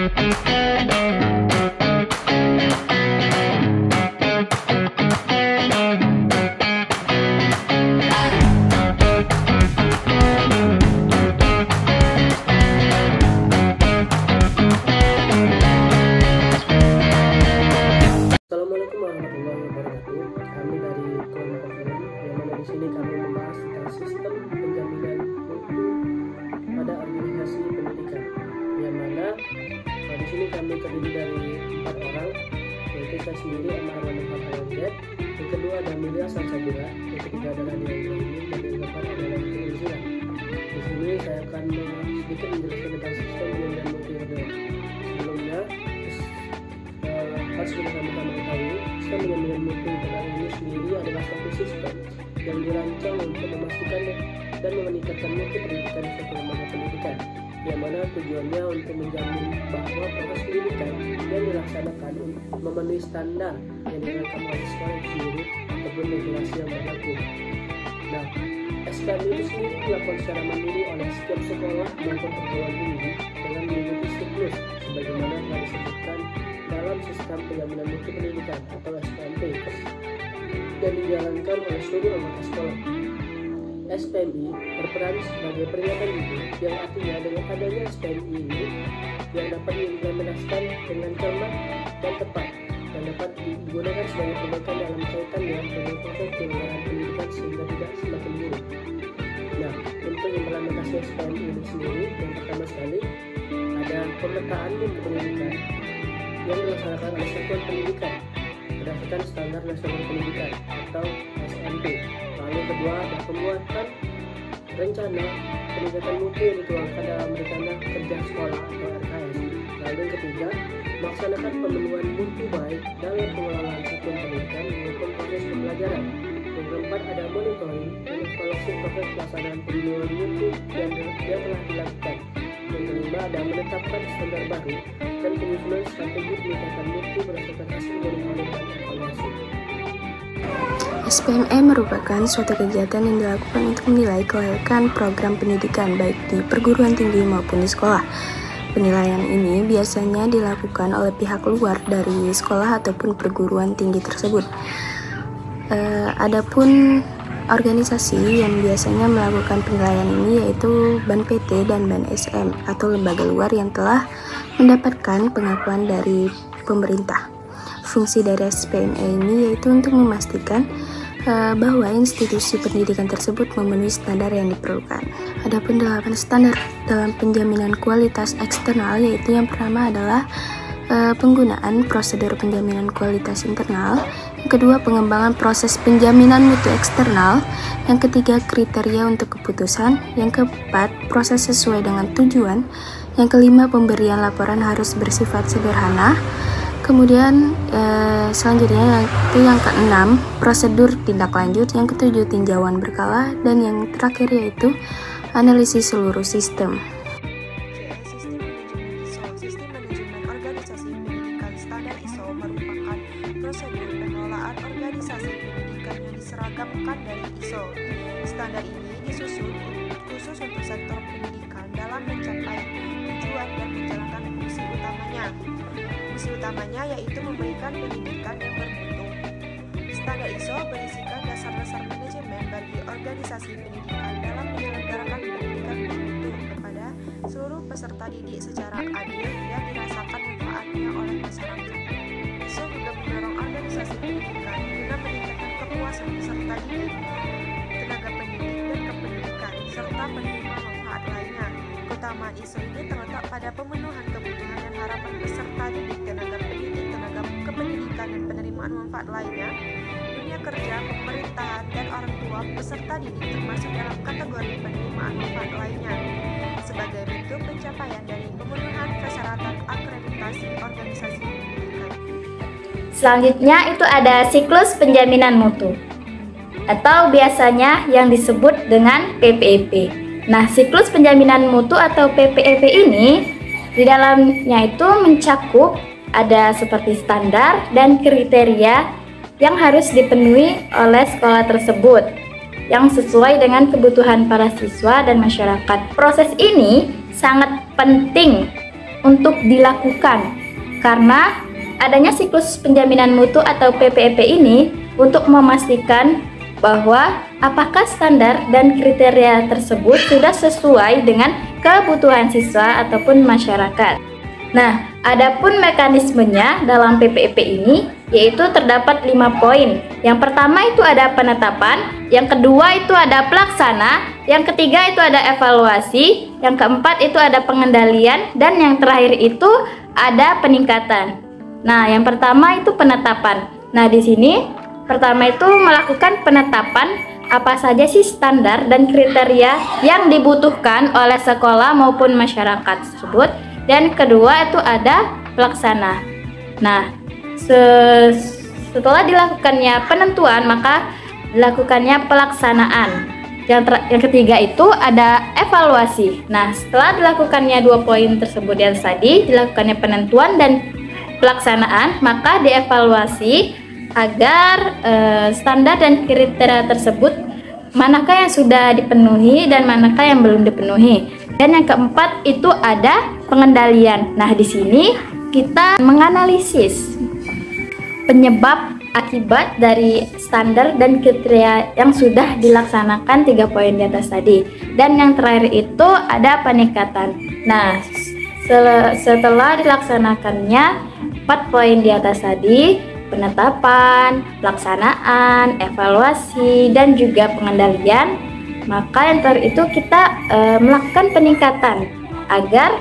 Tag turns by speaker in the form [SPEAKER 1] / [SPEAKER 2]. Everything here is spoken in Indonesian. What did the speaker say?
[SPEAKER 1] Assalamualaikum warahmatullahi wabarakatuh. Kami dari kelompok 6, yang mana di sini kami membahas tentang sistem penjaminan mutu pada organisasi pendidikan. Yang mana di sini kami terdiri dari 4 orang, yaitu saya sendiri Amar Manufar Halandet, yang kedua Damilia Salsabila, yang ketiga adalah Nia Ibrahim, dan yang keempat adalah Ibu Zila. Di sini saya akan sedikit menjelaskan tentang sistem penjaminan mutu yang sebelumnya. Harus kita sama-sama ketahui, sistem penjaminan mutu internal ini sendiri adalah suatu sistem yang dirancang untuk memastikan dan meningkatkan mutu pendidikan suatu lembaga pendidikan, yang mana tujuannya untuk menjamin bahwa proses pendidikan yang dilaksanakan memenuhi standar yang ditentukan oleh sekolah itu sendiri ataupun regulasi yang berlaku. Nah, SPM itu sendiri dilakukan secara mandiri oleh setiap sekolah maupun perguruan tinggi dengan mengikuti siklus sebagaimana telah disebutkan dalam sistem penjaminan mutu pendidikan atau SPMP dan dijalankan oleh seluruh anggota sekolah. SPMI berperan sebagai peringatan dini, yang artinya dengan adanya SPMI ini yang dapat diimplementasikan dengan cermat dan tepat dan dapat digunakan sebagai perbaikan dalam kaitannya dengan proses penyelenggaraan pendidikan sehingga tidak semakin buruk. Nah, untuk implementasi SPMI ini sendiri, yang pertama sekali ada pemetaan mutu pendidikan yang dilaksanakan oleh satuan pendidikan berdasarkan standar nasional pendidikan atau SMP. Lalu kedua ada pembuatan rencana pendidikan mutu yang dituangkan dalam rencana kerja sekolah atau RKS. Lalu yang ketiga, melaksanakan pemenuhan mutu baik dalam pengelolaan satuan pendidikan maupun proses pembelajaran. Yang keempat ada monitoring dan evaluasi proses pelaksanaan pemenuhan mutu yang telah dilakukan. Yang kelima ada menetapkan standar baru dan penyusunan strategi peningkatan mutu berdasarkan hasil monitoring dan evaluasi.
[SPEAKER 2] SPME merupakan suatu kegiatan yang dilakukan untuk menilai kelayakan program pendidikan baik di perguruan tinggi maupun di sekolah. Penilaian ini biasanya dilakukan oleh pihak luar dari sekolah ataupun perguruan tinggi tersebut. Adapun organisasi yang biasanya melakukan penilaian ini yaitu BAN PT dan BAN SM atau lembaga luar yang telah mendapatkan pengakuan dari pemerintah. Fungsi dari SPME ini yaitu untuk memastikan bahwa institusi pendidikan tersebut memenuhi standar yang diperlukan. Adapun 8 standar dalam penjaminan kualitas eksternal, yaitu yang pertama adalah penggunaan prosedur penjaminan kualitas internal, yang kedua pengembangan proses penjaminan mutu eksternal, yang ketiga kriteria untuk keputusan, yang keempat proses sesuai dengan tujuan, yang kelima pemberian laporan harus bersifat sederhana. Kemudian selanjutnya yaitu yang keenam prosedur tindak lanjut, yang ketujuh tinjauan berkala, dan yang terakhir yaitu analisis seluruh sistem.
[SPEAKER 3] Sistem manajemen organisasi pendidikan standar ISO merupakan prosedur pengelolaan organisasi pendidikan yang diseragamkan dari ISO. Standar ini disusun khusus untuk sektor pendidikan dalam mencapai tujuan dan menjalankan fungsi utamanya. Fungsi utamanya yaitu memberikan pendidikan yang bermutu. Standar ISO berisikan dasar-dasar manajemen bagi organisasi pendidikan dalam menyelenggarakan pendidikan bermutu kepada seluruh peserta didik secara adil dan dirasakan manfaatnya oleh masyarakat. ISO juga mendorong organisasi pendidikan guna meningkatkan kepuasan peserta didik, tenaga pendidik dan kependidikan, serta penerima manfaat lainnya. Keutamaan ISO ini terletak pada pemenuhan kebutuhan dan harapan peserta didik, tenaga pendidik, tenaga kependidikan, dan penerimaan manfaat lainnya, dunia kerja, pemerintahan, dan orang tua peserta didik termasuk dalam kategori penerimaan manfaat lainnya, sebagai bentuk pencapaian dari pemenuhan persyaratan akreditasi organisasi pendidikan.
[SPEAKER 4] Selanjutnya itu ada siklus penjaminan mutu atau biasanya yang disebut dengan PPEP. Nah, siklus penjaminan mutu atau PPEP ini di dalamnya itu mencakup ada seperti standar dan kriteria yang harus dipenuhi oleh sekolah tersebut yang sesuai dengan kebutuhan para siswa dan masyarakat. Proses ini sangat penting untuk dilakukan karena adanya siklus penjaminan mutu atau PPEP ini untuk memastikan bahwa apakah standar dan kriteria tersebut sudah sesuai dengan kebutuhan siswa ataupun masyarakat. Nah, adapun mekanismenya dalam PPEP ini yaitu terdapat 5 poin. Yang pertama itu ada penetapan, yang kedua itu ada pelaksana, yang ketiga itu ada evaluasi, yang keempat itu ada pengendalian, dan yang terakhir itu ada peningkatan. Nah, yang pertama itu penetapan. Nah, di sini pertama itu melakukan penetapan apa saja sih standar dan kriteria yang dibutuhkan oleh sekolah maupun masyarakat tersebut. Dan kedua itu ada pelaksana. Nah, setelah dilakukannya penentuan maka dilakukannya pelaksanaan. Yang ketiga itu ada evaluasi. Nah, setelah dilakukannya 2 poin tersebut yang tadi, dilakukannya penentuan dan pelaksanaan, maka dievaluasi agar standar dan kriteria tersebut manakah yang sudah dipenuhi dan manakah yang belum dipenuhi. Dan yang keempat itu ada pengendalian. Nah, di sini kita menganalisis penyebab akibat dari standar dan kriteria yang sudah dilaksanakan 3 poin di atas tadi. Dan yang terakhir itu ada peningkatan. Nah, setelah dilaksanakannya 4 poin di atas tadi, penetapan, pelaksanaan, evaluasi, dan juga pengendalian, maka yang terakhir itu kita melakukan peningkatan agar